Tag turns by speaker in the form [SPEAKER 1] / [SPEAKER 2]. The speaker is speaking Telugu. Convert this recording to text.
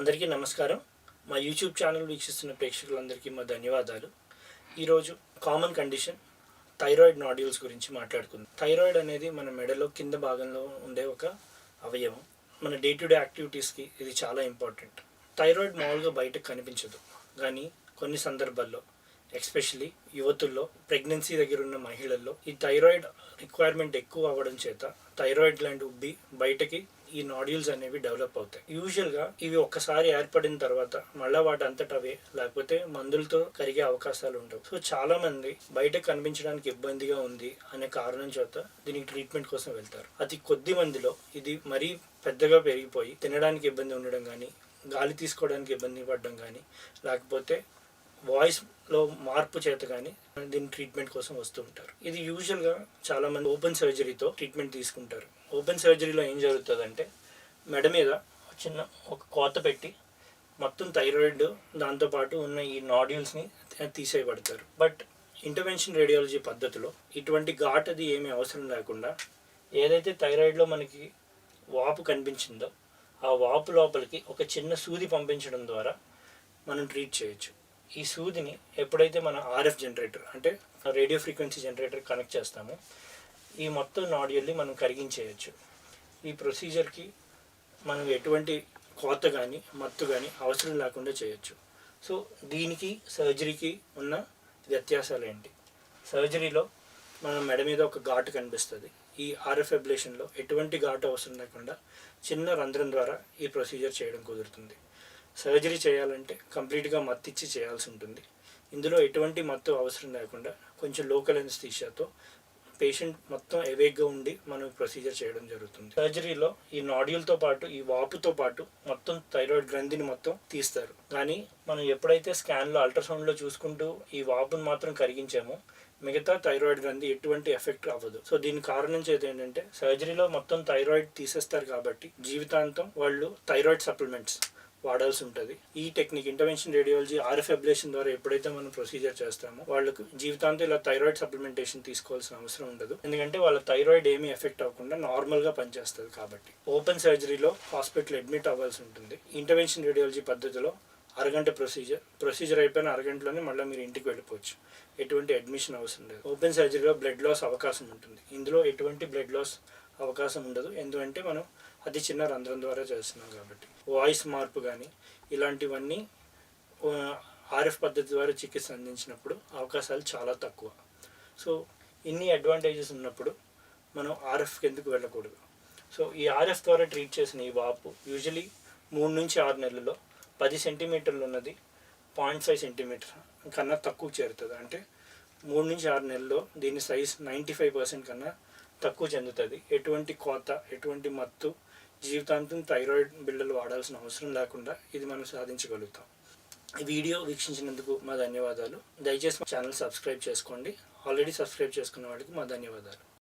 [SPEAKER 1] అందరికీ నమస్కారం. మా యూట్యూబ్ ఛానల్ వీక్షిస్తున్న ప్రేక్షకులందరికీ మా ధన్యవాదాలు. ఈరోజు కామన్ కండిషన్ థైరాయిడ్ నాడ్యూల్స్ గురించి మాట్లాడుకుందాం. థైరాయిడ్ అనేది మన మెడలో కింద భాగంలో ఉండే ఒక అవయవం. మన డే టు డే యాక్టివిటీస్కి ఇది చాలా ఇంపార్టెంట్. థైరాయిడ్ మామూలుగా బయటకు కనిపించదు, కానీ కొన్ని సందర్భాల్లో ఎస్పెషలీ యువతుల్లో, ప్రెగ్నెన్సీ దగ్గర ఉన్న మహిళల్లో ఈ థైరాయిడ్ రిక్వైర్మెంట్ ఎక్కువ అవ్వడం చేత థైరాయిడ్ గ్లాండ్ ఉబ్బి బయటకి ఈ నాడ్యూల్స్ అనేవి డెవలప్ అవుతాయి. యూజువల్గా ఇవి ఒక్కసారి ఏర్పడిన తర్వాత మళ్ళీ వాటి అంతటా అవే, లేకపోతే మందులతో కరిగే అవకాశాలు ఉండవు. సో చాలా మంది బయటకు కనిపించడానికి ఇబ్బందిగా ఉంది అనే కారణం చేత దీనికి ట్రీట్మెంట్ కోసం వెళ్తారు. అతి కొద్ది మందిలో ఇది మరీ పెద్దగా పెరిగిపోయి తినడానికి ఇబ్బంది ఉండడం కానీ, గాలి తీసుకోవడానికి ఇబ్బంది పడడం కానీ, లేకపోతే వాయిస్లో మార్పు చేత కానీ దీని ట్రీట్మెంట్ కోసం వస్తూ ఉంటారు. ఇది యూజువల్గా చాలామంది ఓపెన్ సర్జరీతో ట్రీట్మెంట్ తీసుకుంటారు. ఓపెన్ సర్జరీలో ఏం జరుగుతుందంటే మెడ మీద ఒక కోత పెట్టి మొత్తం థైరాయిడ్ దాంతోపాటు ఉన్న ఈ నాడ్యూల్స్ని తీసేయబడతారు. బట్ ఇంటర్వెన్షన్ రేడియాలజీ పద్ధతిలో ఇటువంటి ఘాట్ అది ఏమీ అవసరం లేకుండా ఏదైతే థైరాయిడ్లో మనకి వాపు కనిపించిందో ఆ వాపు లోపలికి ఒక చిన్న సూది పంపించడం ద్వారా మనం ట్రీట్ చేయొచ్చు. ఈ సూదిని ఎప్పుడైతే మన ఆర్ఎఫ్ జనరేటర్ అంటే రేడియో ఫ్రీక్వెన్సీ జనరేటర్ కనెక్ట్ చేస్తామో ఈ మొత్తం నాడ్యూల్ని మనం కరిగించేయచ్చు. ఈ ప్రొసీజర్కి మనం ఎటువంటి కోత కానీ మత్తు కానీ అవసరం లేకుండా చేయొచ్చు. సో దీనికి సర్జరీకి ఉన్న వ్యత్యాసాలు ఏంటి? సర్జరీలో మన మెడ మీద ఒక ఘాటు కనిపిస్తుంది. ఈ ఆర్ఎఫ్ అబ్లేషన్లో ఎటువంటి ఘాటు అవసరం లేకుండా చిన్న రంధ్రం ద్వారా ఈ ప్రొసీజర్ చేయడం కుదురుతుంది. సర్జరీ చేయాలంటే కంప్లీట్గా మత్తు ఇచ్చి చేయాల్సి ఉంటుంది. ఇందులో ఎటువంటి మత్తు అవసరం లేకుండా కొంచెం లోకల్ ఎనస్థీషియాతో పేషెంట్ మొత్తం అవేక్గా ఉండి మనం ప్రొసీజర్ చేయడం జరుగుతుంది. సర్జరీలో ఈ నాడ్యూల్తో పాటు ఈ వాపుతో పాటు మొత్తం థైరాయిడ్ గ్రంథిని మొత్తం తీస్తారు. కానీ మనం ఎప్పుడైతే స్కాన్లో అల్ట్రాసౌండ్లో చూసుకుంటూ ఈ వాపును మాత్రం కరిగించామో మిగతా థైరాయిడ్ గ్రంథి ఎటువంటి ఎఫెక్ట్ అవ్వదు. సో దీని కారణం చేత ఏంటంటే సర్జరీలో మొత్తం థైరాయిడ్ తీసేస్తారు కాబట్టి జీవితాంతం వాళ్ళు థైరాయిడ్ సప్లిమెంట్స్ వాడాల్సి ఉంటుంది. ఈ technique intervention radiology RF ablation ద్వారా ఎప్పుడైతే మనం ప్రొసీజర్ చేస్తామో వాళ్ళకు జీవితాంతం ఇలా థైరాయిడ్ సప్లిమెంటేషన్ తీసుకోవాల్సిన అవసరం ఉండదు. ఎందుకంటే వాళ్ళ థైరాయిడ్ ఏమీ ఎఫెక్ట్ అవ్వకుండా నార్మల్గా పనిచేస్తుంది కాబట్టి. ఓపెన్ సర్జరీలో హాస్పిటల్ అడ్మిట్ అవ్వాల్సి ఉంటుంది. ఇంటర్వెన్షన్ రేడియాలజీ పద్ధతిలో అరగంట ప్రొసీజర్ అయిపోయిన అరగంటలోనే మళ్ళీ మీరు ఇంటికి వెళ్ళిపోవచ్చు. ఎటువంటి అడ్మిషన్ అవసరం లేదు. ఓపెన్ సర్జరీలో బ్లడ్ లాస్ అవకాశం ఉంటుంది. ఇందులో ఎటువంటి బ్లడ్ లాస్ అవకాశం ఉండదు. ఎందుకంటే మనం అతి చిన్న రంధ్రం ద్వారా చేస్తున్నాం కాబట్టి. వాయిస్ మార్పు కానీ ఇలాంటివన్నీ ఆర్ఎఫ్ పద్ధతి ద్వారా చికిత్స అందించినప్పుడు అవకాశాలు చాలా తక్కువ. సో ఇన్ని అడ్వాంటేజెస్ ఉన్నప్పుడు మనం ఆర్ఎఫ్కి ఎందుకు వెళ్ళకూడదు? సో ఈ ఆర్ఎఫ్ ద్వారా ట్రీట్ చేసిన ఈ వాపు యూజువలీ 3 నుంచి 6 నెలల్లో 10 సెంటీమీటర్లు ఉన్నది 0.5 సెంటీమీటర్ కన్నా తక్కువ చేరుతుంది. అంటే 3 నుంచి 6 నెలల్లో దీని సైజ్ 95% కన్నా తక్కువ చెందుతుంది. ఎటువంటి కోత, ఎటువంటి మత్తు, జీవితాంతం థైరాయిడ్ బిళ్ళలు వాడాల్సిన అవసరం లేకుండా ఇది మనం సాధించగలుగుతాం. ఈ వీడియో వీక్షించినందుకు మా ధన్యవాదాలు. దయచేసి మా ఛానల్ సబ్స్క్రైబ్ చేసుకోండి. ఆల్రెడీ సబ్స్క్రైబ్ చేసుకున్న వాడికి మా ధన్యవాదాలు.